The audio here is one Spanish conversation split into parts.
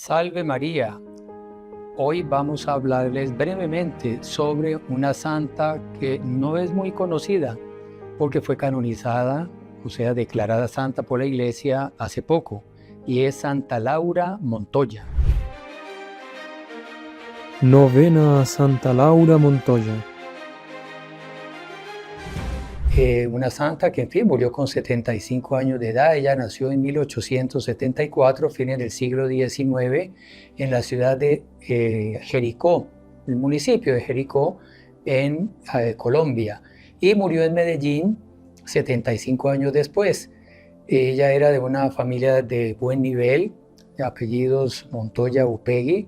Salve María. Hoy vamos a hablarles brevemente sobre una santa que no es muy conocida porque fue canonizada, o sea, declarada santa por la Iglesia hace poco, y es Santa Laura Montoya. Novena a Santa Laura Montoya. Una santa que, en fin, murió con 75 años de edad. Ella nació en 1874, fines del siglo XIX, en la ciudad de Jericó, el municipio de Jericó, en Colombia, y murió en Medellín 75 años después. Ella era de una familia de buen nivel, de apellidos Montoya Upegui.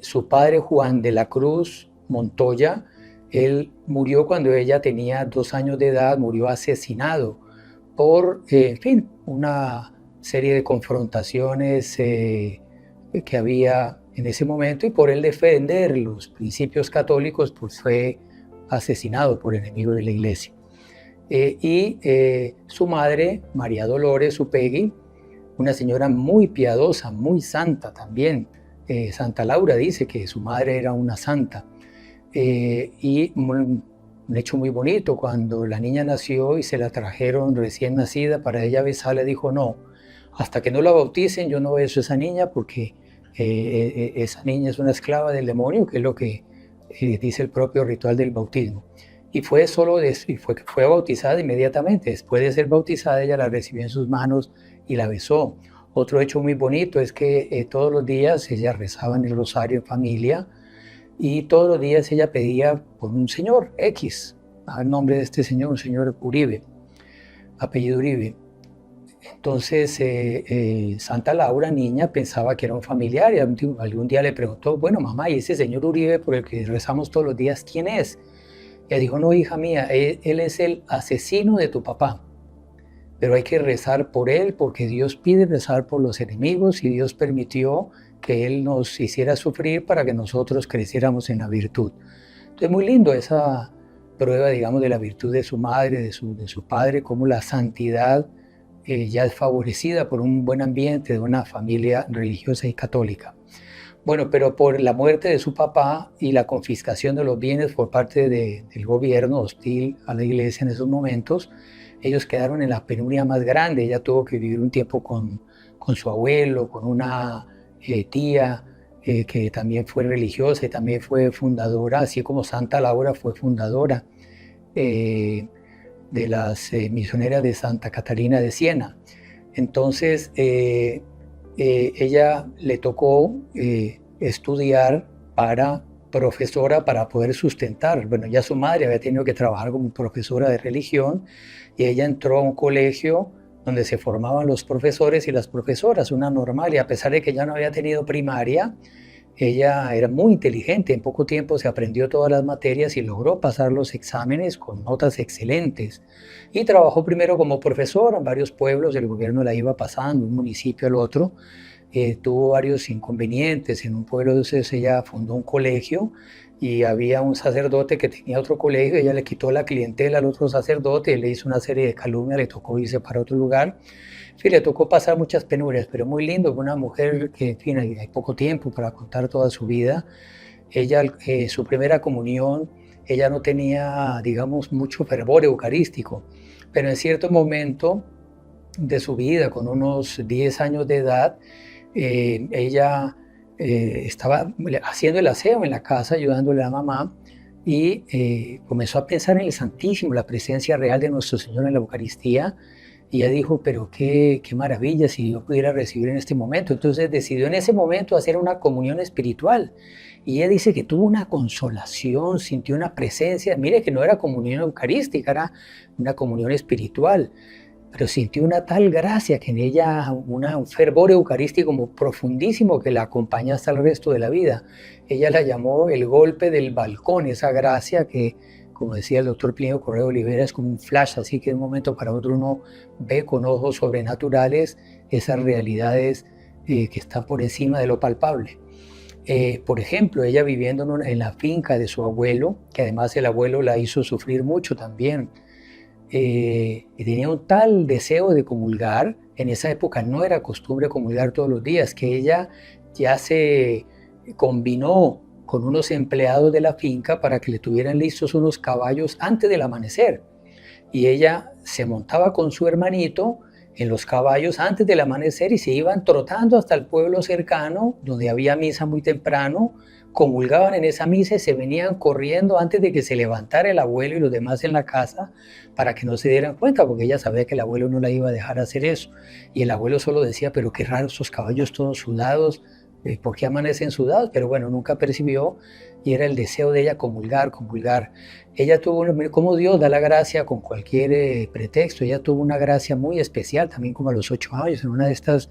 Su padre, Juan de la Cruz Montoya, él murió cuando ella tenía 2 años de edad, murió asesinado por, en fin, una serie de confrontaciones que había en ese momento, y por él defender los principios católicos, pues fue asesinado por enemigos de la Iglesia. Su madre, María Dolores Upegui, una señora muy piadosa, muy santa también. Santa Laura dice que su madre era una santa. Un hecho muy bonito, cuando la niña nació y se la trajeron recién nacida para ella besarla, dijo: no, hasta que no la bauticen yo no beso a esa niña, porque esa niña es una esclava del demonio, que es lo que dice el propio ritual del bautismo. Y fue fue bautizada inmediatamente. Después de ser bautizada, ella la recibió en sus manos y la besó. Otro hecho muy bonito es que todos los días ella rezaba en el rosario en familia, y todos los días ella pedía por un señor X, el nombre de este señor, un señor Uribe, apellido Uribe. Entonces Santa Laura, niña, pensaba que era un familiar, y algún día le preguntó: bueno, mamá, ¿y ese señor Uribe por el que rezamos todos los días, quién es? Ella dijo: no, hija mía, él es el asesino de tu papá, pero hay que rezar por él, porque Dios pide rezar por los enemigos, y Dios permitió que él nos hiciera sufrir para que nosotros creciéramos en la virtud. Entonces, muy lindo esa prueba, digamos, de la virtud de su madre, de su padre, cómo la santidad ya es favorecida por un buen ambiente de una familia religiosa y católica. Bueno, pero por la muerte de su papá y la confiscación de los bienes por parte del gobierno hostil a la Iglesia en esos momentos, ellos quedaron en la penuria más grande. Ella tuvo que vivir un tiempo con su abuelo, con una tía que también fue religiosa y también fue fundadora, así como Santa Laura fue fundadora de las misioneras de Santa Catalina de Siena. Entonces, ella le tocó estudiar para profesora para poder sustentar. Bueno, ya su madre había tenido que trabajar como profesora de religión, y ella entró a un colegio donde se formaban los profesores y las profesoras, una normal, y a pesar de que ya no había tenido primaria, ella era muy inteligente. En poco tiempo se aprendió todas las materias y logró pasar los exámenes con notas excelentes. Y trabajó primero como profesora en varios pueblos, el gobierno la iba pasando de un municipio al otro. Tuvo varios inconvenientes. En un pueblo, entonces, ella fundó un colegio, y había un sacerdote que tenía otro colegio. Ella le quitó la clientela al otro sacerdote y le hizo una serie de calumnias, le tocó irse para otro lugar. Sí, le tocó pasar muchas penurias, pero muy lindo. Una mujer que, en fin, hay poco tiempo para contar toda su vida. Ella, su primera comunión, ella no tenía, digamos, mucho fervor eucarístico, pero en cierto momento de su vida, con unos 10 años de edad, ella estaba haciendo el aseo en la casa, ayudándole a la mamá, y comenzó a pensar en el Santísimo, la presencia real de Nuestro Señor en la Eucaristía. Y ella dijo: pero qué maravilla si yo pudiera recibir en este momento. Entonces decidió en ese momento hacer una comunión espiritual. Y ella dice que tuvo una consolación, sintió una presencia. Mire que no era comunión eucarística, era una comunión espiritual. Pero sintió una tal gracia que en ella, un fervor eucarístico como profundísimo, que la acompaña hasta el resto de la vida. Ella la llamó el golpe del balcón, esa gracia que, como decía el doctor Plinio Correo Olivera, es como un flash, así que de un momento para otro uno ve con ojos sobrenaturales esas realidades que están por encima de lo palpable. Por ejemplo, ella viviendo en la finca de su abuelo, que además el abuelo la hizo sufrir mucho también, y tenía un tal deseo de comulgar. En esa época no era costumbre comulgar todos los días, que ella ya se combinó con unos empleados de la finca para que le tuvieran listos unos caballos antes del amanecer. Y ella se montaba con su hermanito en los caballos antes del amanecer y se iban trotando hasta el pueblo cercano, donde había misa muy temprano, comulgaban en esa misa y se venían corriendo antes de que se levantara el abuelo y los demás en la casa para que no se dieran cuenta, porque ella sabía que el abuelo no la iba a dejar hacer eso. Y el abuelo solo decía, pero qué raro esos caballos todos sudados, ¿por qué amanecen sudados? Pero bueno, nunca percibió y era el deseo de ella comulgar, comulgar. Ella tuvo, como Dios da la gracia con cualquier pretexto, ella tuvo una gracia muy especial, también como a los 8 años, en una de estas,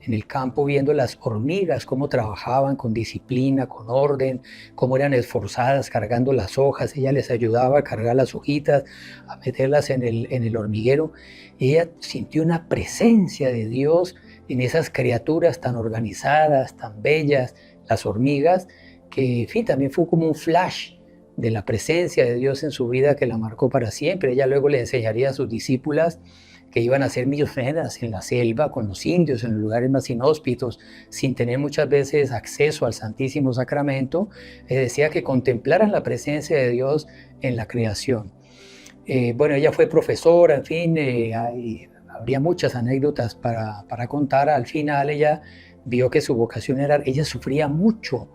en el campo, viendo las hormigas, cómo trabajaban con disciplina, con orden, cómo eran esforzadas cargando las hojas, ella les ayudaba a cargar las hojitas, a meterlas en el hormiguero. Ella sintió una presencia de Dios en esas criaturas tan organizadas, tan bellas, las hormigas, que en fin, también fue como un flash de la presencia de Dios en su vida que la marcó para siempre. Ella luego le enseñaría a sus discípulas que iban a ser misioneras en la selva, con los indios, en los lugares más inhóspitos, sin tener muchas veces acceso al Santísimo Sacramento. Les decía que contemplaran la presencia de Dios en la creación. Bueno, ella fue profesora, en fin, habría muchas anécdotas para contar. Al final ella vio que su vocación era, ella sufría mucho,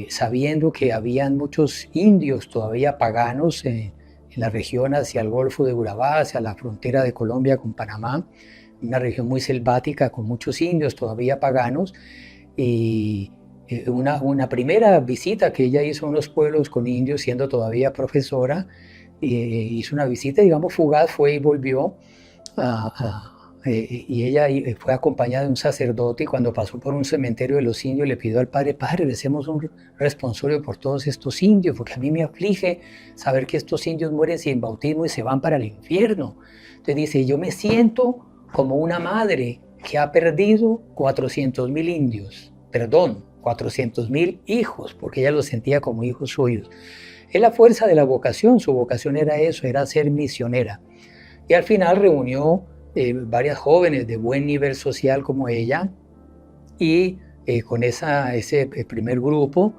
sabiendo que habían muchos indios todavía paganos en la región hacia el Golfo de Urabá, hacia la frontera de Colombia con Panamá, una región muy selvática con muchos indios todavía paganos. Y una primera visita que ella hizo a unos pueblos con indios, siendo todavía profesora, hizo una visita, digamos, fugaz, fue y volvió. Y ella fue acompañada de un sacerdote y cuando pasó por un cementerio de los indios le pidió al padre, padre, recemos un responsorio por todos estos indios, porque a mí me aflige saber que estos indios mueren sin bautismo y se van para el infierno. Entonces dice, yo me siento como una madre que ha perdido 400,000 indios, perdón, 400,000 hijos, porque ella los sentía como hijos suyos. Es la fuerza de la vocación, su vocación era eso, era ser misionera. Y al final reunió varias jóvenes de buen nivel social como ella y con ese primer grupo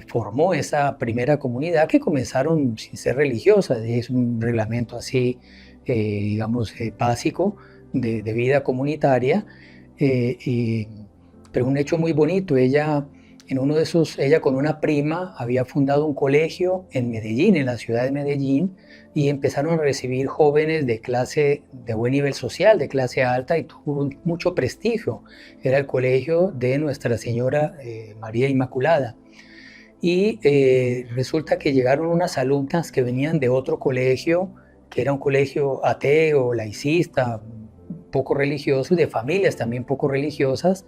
formó esa primera comunidad que comenzaron sin ser religiosas, es un reglamento así, digamos, básico de vida comunitaria, pero un hecho muy bonito. Ella con una prima había fundado un colegio en Medellín, en la ciudad de Medellín, y empezaron a recibir jóvenes de buen nivel social, de clase alta, y tuvo mucho prestigio. Era el colegio de Nuestra Señora María Inmaculada. Y resulta que llegaron unas alumnas que venían de otro colegio, que era un colegio ateo, laicista, poco religioso, y de familias también poco religiosas.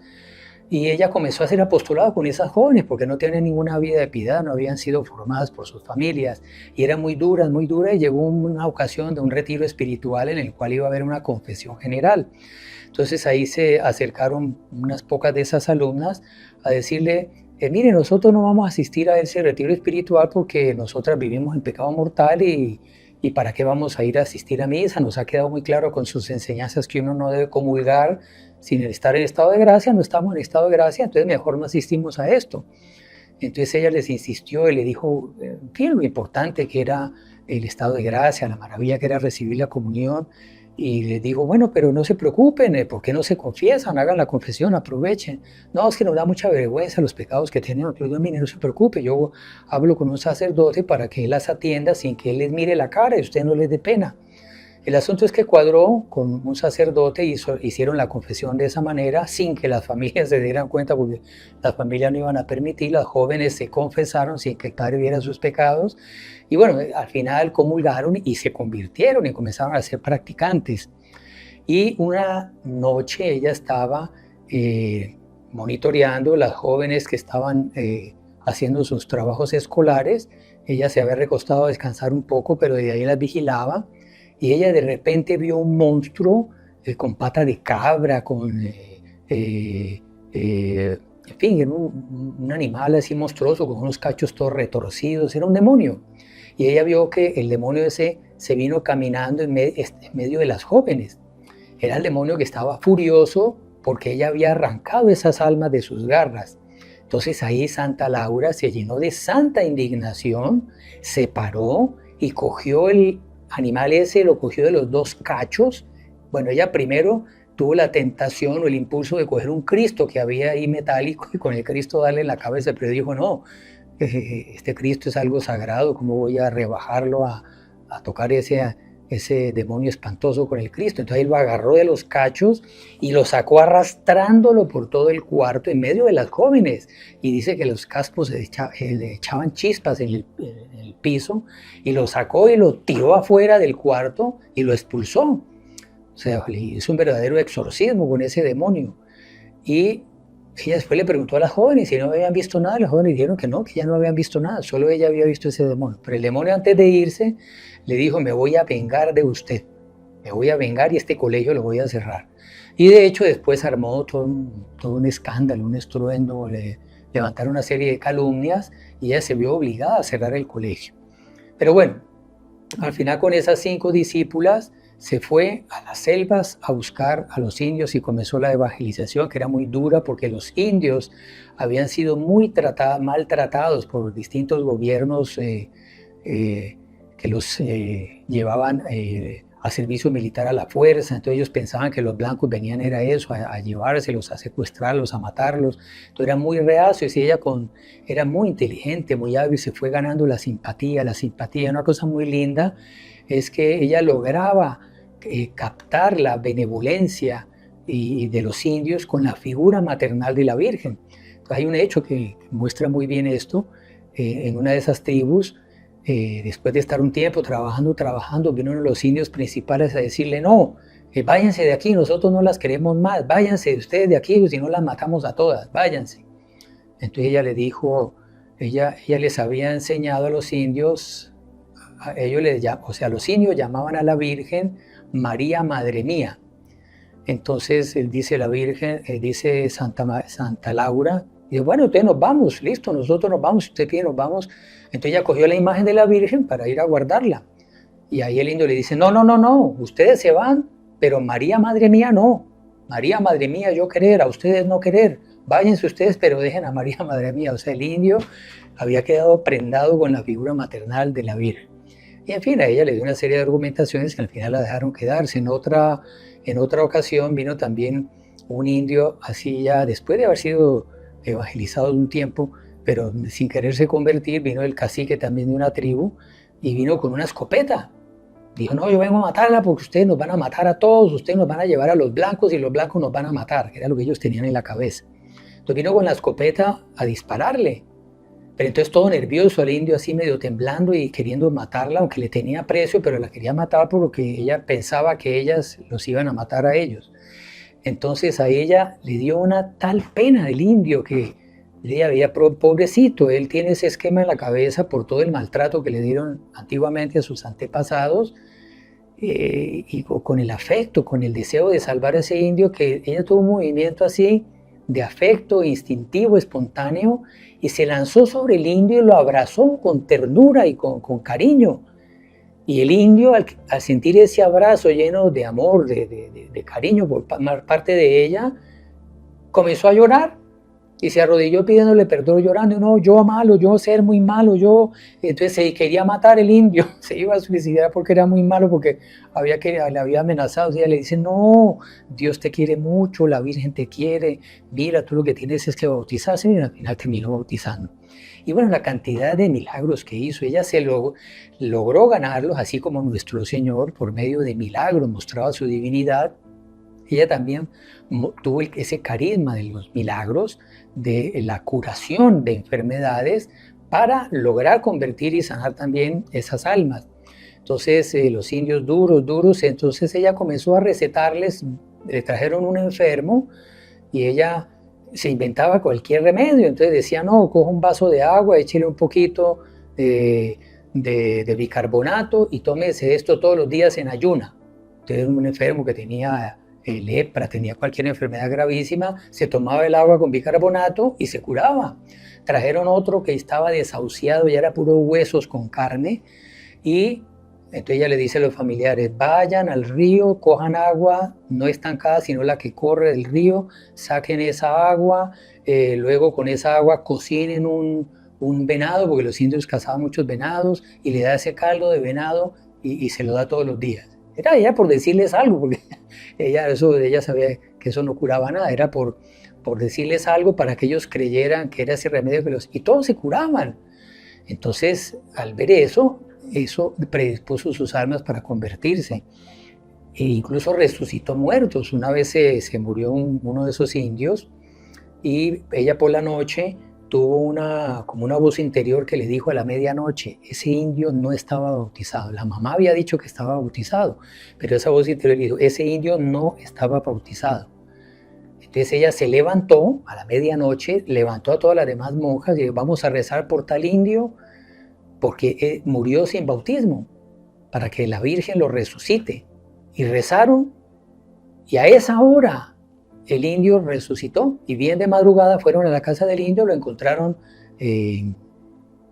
Y ella comenzó a hacer apostolado con esas jóvenes porque no tenían ninguna vida de piedad, no habían sido formadas por sus familias y eran muy duras, y llegó una ocasión de un retiro espiritual en el cual iba a haber una confesión general. Entonces ahí se acercaron unas pocas de esas alumnas a decirle, mire, nosotros no vamos a asistir a ese retiro espiritual porque nosotras vivimos en pecado mortal y ¿para qué vamos a ir a asistir a misa? Nos ha quedado muy claro con sus enseñanzas que uno no debe comulgar sin estar en estado de gracia, no estamos en estado de gracia, entonces mejor no asistimos a esto. Entonces ella les insistió y le dijo, en fin, lo importante que era el estado de gracia, la maravilla que era recibir la comunión, y les digo, bueno, pero no se preocupen, ¿por qué no se confiesan? Hagan la confesión, aprovechen. No, es que nos da mucha vergüenza los pecados que tenemos. Pero mire, no se preocupe, yo hablo con un sacerdote para que él las atienda sin que él les mire la cara y usted no les dé pena. El asunto es que cuadró con un sacerdote y hicieron la confesión de esa manera sin que las familias se dieran cuenta, porque las familias no iban a permitir. Las jóvenes se confesaron sin que el padre viera sus pecados y bueno, al final comulgaron y se convirtieron y comenzaron a ser practicantes. Y una noche ella estaba monitoreando las jóvenes que estaban haciendo sus trabajos escolares. Ella se había recostado a descansar un poco, pero de ahí las vigilaba. Y ella de repente vio un monstruo con pata de cabra, en fin, era un animal así monstruoso, con unos cachos todos retorcidos, era un demonio. Y ella vio que el demonio ese se vino caminando en medio de las jóvenes. Era el demonio que estaba furioso porque ella había arrancado esas almas de sus garras. Entonces ahí Santa Laura se llenó de santa indignación, se paró y cogió el animal ese, lo cogió de los dos cachos. Bueno, ella primero tuvo la tentación o el impulso de coger un Cristo que había ahí metálico y con el Cristo darle en la cabeza, pero dijo, no, este Cristo es algo sagrado, ¿cómo voy a rebajarlo a tocar ese demonio espantoso con el Cristo? Entonces él lo agarró de los cachos y lo sacó arrastrándolo por todo el cuarto en medio de las jóvenes, y dice que los caspos le echaban chispas en el piso, y lo sacó y lo tiró afuera del cuarto y lo expulsó. O sea, le hizo un verdadero exorcismo con ese demonio. Y ella después le preguntó a las jóvenes si no habían visto nada. Las jóvenes dijeron que no, que ya no habían visto nada, solo ella había visto ese demonio. Pero el demonio, antes de irse, le dijo, me voy a vengar de usted, me voy a vengar y este colegio lo voy a cerrar. Y de hecho después armó todo un escándalo, un estruendo, le levantaron una serie de calumnias y ella se vio obligada a cerrar el colegio. Pero bueno, al final con esas 5 discípulas se fue a las selvas a buscar a los indios y comenzó la evangelización, que era muy dura porque los indios habían sido muy maltratados por distintos gobiernos que los llevaban a servicio militar a la fuerza. Entonces ellos pensaban que los blancos venían era eso, a llevárselos, a secuestrarlos, a matarlos. Entonces eran muy reacios y ella era muy inteligente, muy hábil, se fue ganando la simpatía. Una cosa muy linda es que ella lograba captar la benevolencia de los indios con la figura maternal de la Virgen. Entonces hay un hecho que muestra muy bien esto. En una de esas tribus, después de estar un tiempo trabajando, vinieron los indios principales a decirle, no, váyanse de aquí, nosotros no las queremos más, váyanse ustedes de aquí, si no las matamos a todas, váyanse. Entonces ella le dijo, ella les había enseñado a los indios, los indios llamaban a la Virgen María Madre Mía. Entonces él dice la Virgen, dice Santa Laura, y dice, bueno, ustedes nos vamos, listo, nosotros nos vamos, usted quiere, nos vamos. Entonces ella cogió la imagen de la Virgen para ir a guardarla. Y ahí el indio le dice, no, ustedes se van, pero María Madre Mía no. María Madre Mía yo querer, a ustedes no querer. Váyanse ustedes, pero dejen a María Madre Mía. O sea, el indio había quedado prendado con la figura maternal de la Virgen. Y en fin, a ella le dio una serie de argumentaciones que al final la dejaron quedarse. En otra ocasión vino también un indio, así ya después de haber sido evangelizado un tiempo, pero sin quererse convertir, vino el cacique también de una tribu y vino con una escopeta. Dijo, no, yo vengo a matarla porque ustedes nos van a matar a todos, ustedes nos van a llevar a los blancos y los blancos nos van a matar, que era lo que ellos tenían en la cabeza. Entonces vino con la escopeta a dispararle. Pero entonces todo nervioso, el indio así medio temblando y queriendo matarla, aunque le tenía aprecio, pero la quería matar porque ella pensaba que ellas los iban a matar a ellos. Entonces a ella le dio una tal pena el indio que ella veía, pobrecito, él tiene ese esquema en la cabeza por todo el maltrato que le dieron antiguamente a sus antepasados, y con el afecto, con el deseo de salvar a ese indio, que ella tuvo un movimiento así de afecto instintivo, espontáneo, y se lanzó sobre el indio y lo abrazó con ternura y con cariño. Y el indio, al sentir ese abrazo lleno de amor, de cariño por parte de ella, comenzó a llorar y se arrodilló pidiéndole perdón, llorando, no, yo malo, yo ser muy malo, yo. Entonces se quería matar el indio, se iba a suicidar porque era muy malo, porque le había amenazado. Y ella le dice, no, Dios te quiere mucho, la Virgen te quiere, mira, tú lo que tienes es que bautizarse, y al final terminó bautizando. Y bueno, la cantidad de milagros que hizo, ella logró ganarlos, así como nuestro Señor, por medio de milagros, mostraba su divinidad. Ella también tuvo ese carisma de los milagros, de la curación de enfermedades, para lograr convertir y sanar también esas almas. Entonces los indios duros, entonces ella comenzó a recetarles, le trajeron un enfermo y ella se inventaba cualquier remedio. Entonces decía, no, coja un vaso de agua, échele un poquito de bicarbonato y tómese esto todos los días en ayuna. Entonces un enfermo que tenía lepra, tenía cualquier enfermedad gravísima, se tomaba el agua con bicarbonato y se curaba. Trajeron otro que estaba desahuciado, ya era puro huesos con carne, y Entonces ella le dice a los familiares, vayan al río, cojan agua, no estancada, sino la que corre del río, saquen esa agua, luego con esa agua cocinen un venado, porque los indios cazaban muchos venados, y le da ese caldo de venado y se lo da todos los días. Era ella por decirles algo, porque ella sabía que eso no curaba nada, era por decirles algo para que ellos creyeran que era ese remedio y todos se curaban. Entonces, al ver eso predispuso sus almas para convertirse. E incluso resucitó muertos. Una vez se murió uno de esos indios y ella por la noche tuvo como una voz interior que le dijo a la medianoche, ese indio no estaba bautizado. La mamá había dicho que estaba bautizado, pero esa voz interior le dijo, ese indio no estaba bautizado. Entonces ella se levantó a la medianoche, levantó a todas las demás monjas y dijo, vamos a rezar por tal indio porque murió sin bautismo, para que la Virgen lo resucite. Y rezaron, y a esa hora el indio resucitó, y bien de madrugada fueron a la casa del indio, lo encontraron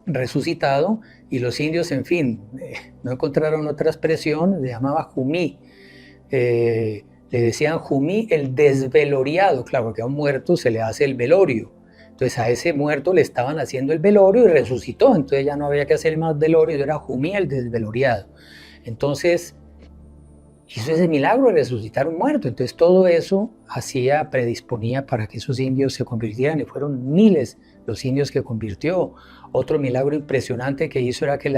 resucitado, y los indios, en fin, no encontraron otra expresión, le llamaba Jumí. Le decían Jumí el desveloriado, claro, porque a un muerto se le hace el velorio. Entonces a ese muerto le estaban haciendo el velorio y resucitó, entonces ya no había que hacer más velorio, era Jumí el desveloriado. Entonces hizo ese milagro de resucitar un muerto, entonces todo eso predisponía para que esos indios se convirtieran, y fueron miles los indios que convirtió. Otro milagro impresionante que hizo era que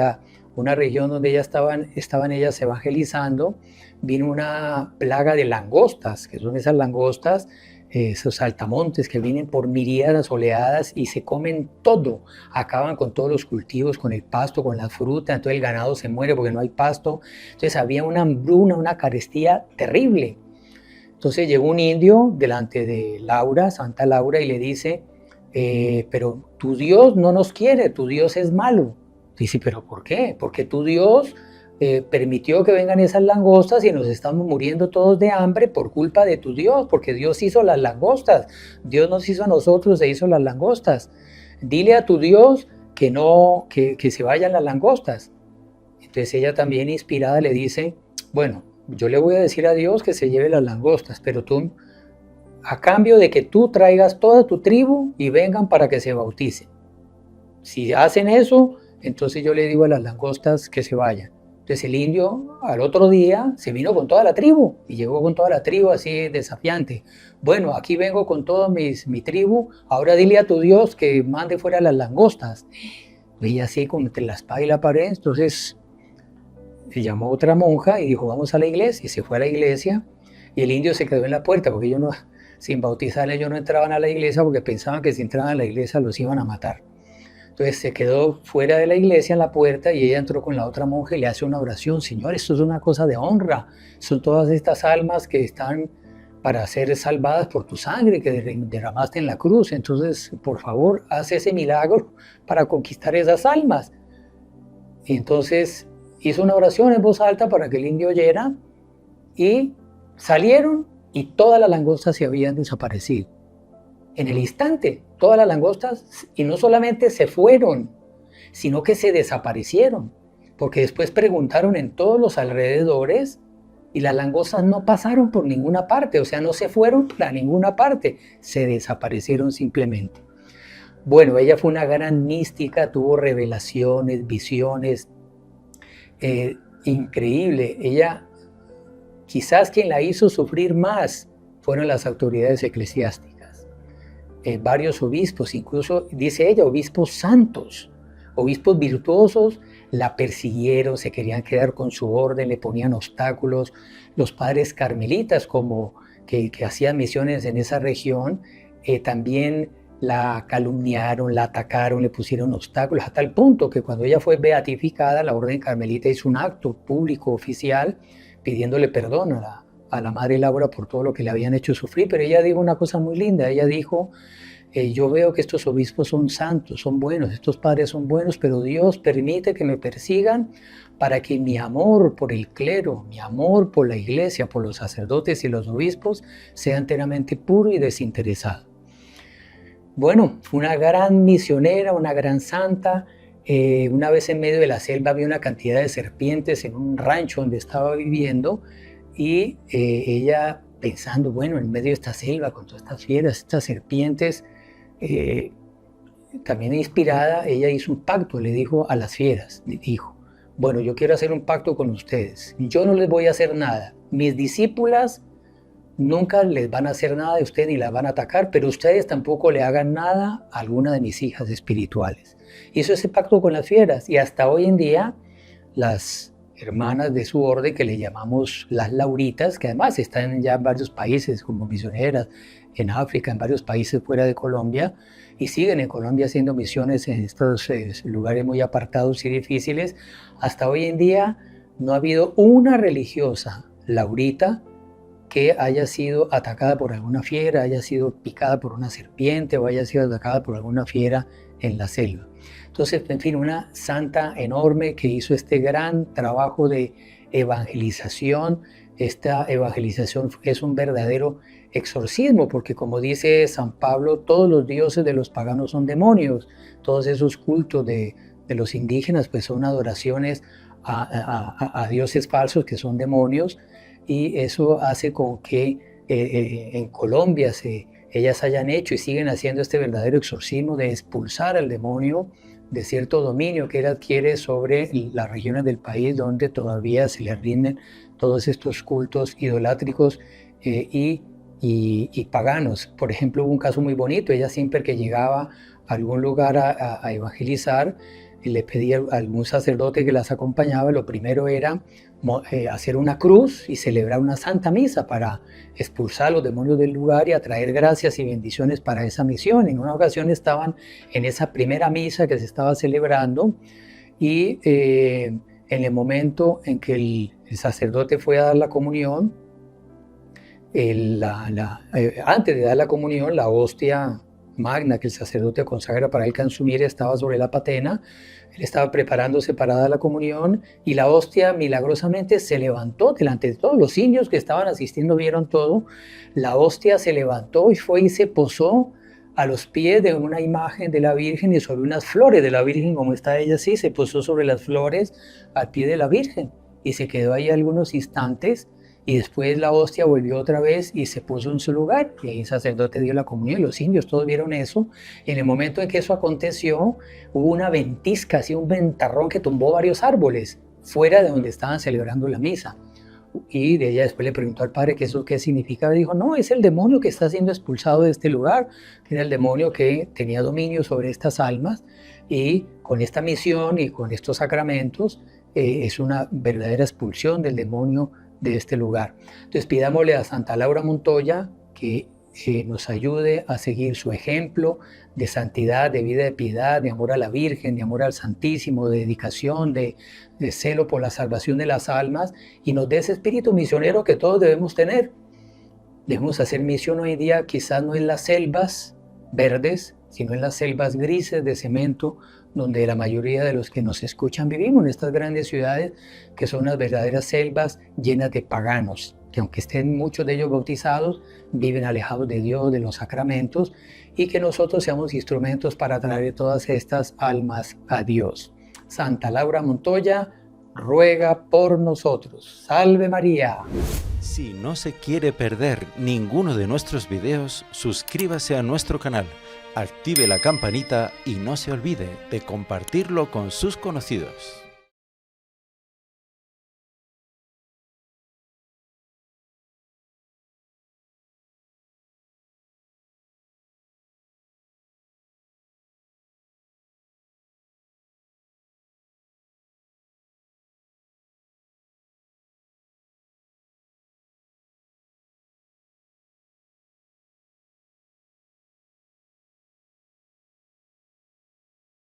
una región donde estaban ellas evangelizando, vino una plaga de langostas, que son esas langostas, esos saltamontes que vienen por miríadas oleadas y se comen todo, acaban con todos los cultivos, con el pasto, con las frutas, entonces el ganado se muere porque no hay pasto. Entonces había una hambruna, una carestía terrible. Entonces llegó un indio delante de Laura, Santa Laura, y le dice, pero tu Dios no nos quiere, tu Dios es malo. Dice, ¿pero por qué? Porque tu Dios permitió que vengan esas langostas y nos estamos muriendo todos de hambre por culpa de tu Dios, porque Dios hizo las langostas, Dios nos hizo a nosotros e hizo las langostas. Dile a tu Dios que se vayan las langostas. Entonces ella también inspirada le dice, bueno, yo le voy a decir a Dios que se lleve las langostas, pero tú, a cambio de que tú traigas toda tu tribu y vengan para que se bauticen. Si hacen eso, entonces yo le digo a las langostas que se vayan. Entonces el indio al otro día se vino con toda la tribu y llegó con toda la tribu así desafiante. Bueno, aquí vengo con toda mi tribu, ahora dile a tu Dios que mande fuera las langostas. Y así como entre la espada y la pared, entonces se llamó otra monja y dijo, vamos a la iglesia, y se fue a la iglesia, y el indio se quedó en la puerta, porque sin bautizarle ellos no entraban a la iglesia, porque pensaban que si entraban a la iglesia los iban a matar. Entonces se quedó fuera de la iglesia en la puerta y ella entró con la otra monja y le hace una oración. Señor, esto es una cosa de honra. Son todas estas almas que están para ser salvadas por tu sangre que derramaste en la cruz. Entonces, por favor, haz ese milagro para conquistar esas almas. Y entonces hizo una oración en voz alta para que el indio oyera y salieron y todas las langostas se habían desaparecido. En el instante, todas las langostas, y no solamente se fueron, sino que se desaparecieron, porque después preguntaron en todos los alrededores y las langostas no pasaron por ninguna parte, o sea, no se fueron para ninguna parte, se desaparecieron simplemente. Bueno, ella fue una gran mística, tuvo revelaciones, visiones, increíble. Ella, quizás quien la hizo sufrir más fueron las autoridades eclesiásticas. Varios obispos, incluso dice ella, obispos santos, obispos virtuosos, la persiguieron, se querían quedar con su orden, le ponían obstáculos. Los padres carmelitas, como que hacían misiones en esa región, también la calumniaron, la atacaron, le pusieron obstáculos, hasta el punto que cuando ella fue beatificada, la orden carmelita hizo un acto público oficial pidiéndole perdón a la Madre Laura por todo lo que le habían hecho sufrir, pero ella dijo una cosa muy linda, ella dijo, yo veo que estos obispos son santos, son buenos, estos padres son buenos, pero Dios permite que me persigan para que mi amor por el clero, mi amor por la iglesia, por los sacerdotes y los obispos sea enteramente puro y desinteresado. Bueno, fue una gran misionera, una gran santa, Una vez en medio de la selva había una cantidad de serpientes en un rancho donde estaba viviendo y ella pensando, bueno, en medio de esta selva con todas estas fieras, estas serpientes, también inspirada, ella hizo un pacto, le dijo a las fieras, le dijo, bueno, yo quiero hacer un pacto con ustedes, yo no les voy a hacer nada, mis discípulas nunca les van a hacer nada de ustedes ni las van a atacar, pero ustedes tampoco le hagan nada a alguna de mis hijas espirituales. Hizo ese pacto con las fieras y hasta hoy en día las hermanas de su orden, que le llamamos las Lauritas, que además están ya en varios países como misioneras, en África, en varios países fuera de Colombia, y siguen en Colombia haciendo misiones en estos lugares muy apartados y difíciles. Hasta hoy en día no ha habido una religiosa laurita que haya sido atacada por alguna fiera, haya sido picada por una serpiente o haya sido atacada por alguna fiera en la selva. Entonces, en fin, una santa enorme que hizo este gran trabajo de evangelización. Esta evangelización es un verdadero exorcismo, porque como dice San Pablo, todos los dioses de los paganos son demonios, todos esos cultos de los indígenas pues son adoraciones a dioses falsos que son demonios, y eso hace con que en Colombia ellas hayan hecho y siguen haciendo este verdadero exorcismo de expulsar al demonio de cierto dominio que él adquiere sobre las regiones del país donde todavía se le rinden todos estos cultos idolátricos y paganos. Por ejemplo, hubo un caso muy bonito. Ella siempre que llegaba a algún lugar a evangelizar, le pedía a algún sacerdote que las acompañaba, lo primero era hacer una cruz y celebrar una santa misa para expulsar a los demonios del lugar y atraer gracias y bendiciones para esa misión. En una ocasión estaban en esa primera misa que se estaba celebrando y en el momento en que el sacerdote fue a dar la comunión, antes de dar la comunión, la hostia magna que el sacerdote consagra para el consumir estaba sobre la patena. Él estaba preparándose para dar la comunión y la hostia milagrosamente se levantó delante de todos los indios que estaban asistiendo, vieron todo. La hostia se levantó y fue y se posó a los pies de una imagen de la Virgen y sobre unas flores de la Virgen, como está ella así, se posó sobre las flores al pie de la Virgen y se quedó ahí algunos instantes. Y después la hostia volvió otra vez y se puso en su lugar. Y ahí el sacerdote dio la comunión y los indios todos vieron eso. Y en el momento en que eso aconteció, hubo una ventisca, así un ventarrón que tumbó varios árboles fuera de donde estaban celebrando la misa. Y de ella después le preguntó al padre que eso qué significaba. Dijo, no, es el demonio que está siendo expulsado de este lugar. Era el demonio que tenía dominio sobre estas almas. Y con esta misión y con estos sacramentos es una verdadera expulsión del demonio de este lugar. Entonces pidámosle a Santa Laura Montoya que nos ayude a seguir su ejemplo de santidad, de vida de piedad, de amor a la Virgen, de amor al Santísimo, de dedicación, de celo por la salvación de las almas, y nos dé ese espíritu misionero que todos debemos tener. Debemos hacer misión hoy en día quizás no en las selvas verdes, sino en las selvas grises de cemento, donde la mayoría de los que nos escuchan vivimos en estas grandes ciudades, que son unas verdaderas selvas llenas de paganos, que aunque estén muchos de ellos bautizados, viven alejados de Dios, de los sacramentos, y que nosotros seamos instrumentos para traer todas estas almas a Dios. Santa Laura Montoya, ruega por nosotros. ¡Salve María! Si no se quiere perder ninguno de nuestros videos, suscríbase a nuestro canal, active la campanita y no se olvide de compartirlo con sus conocidos.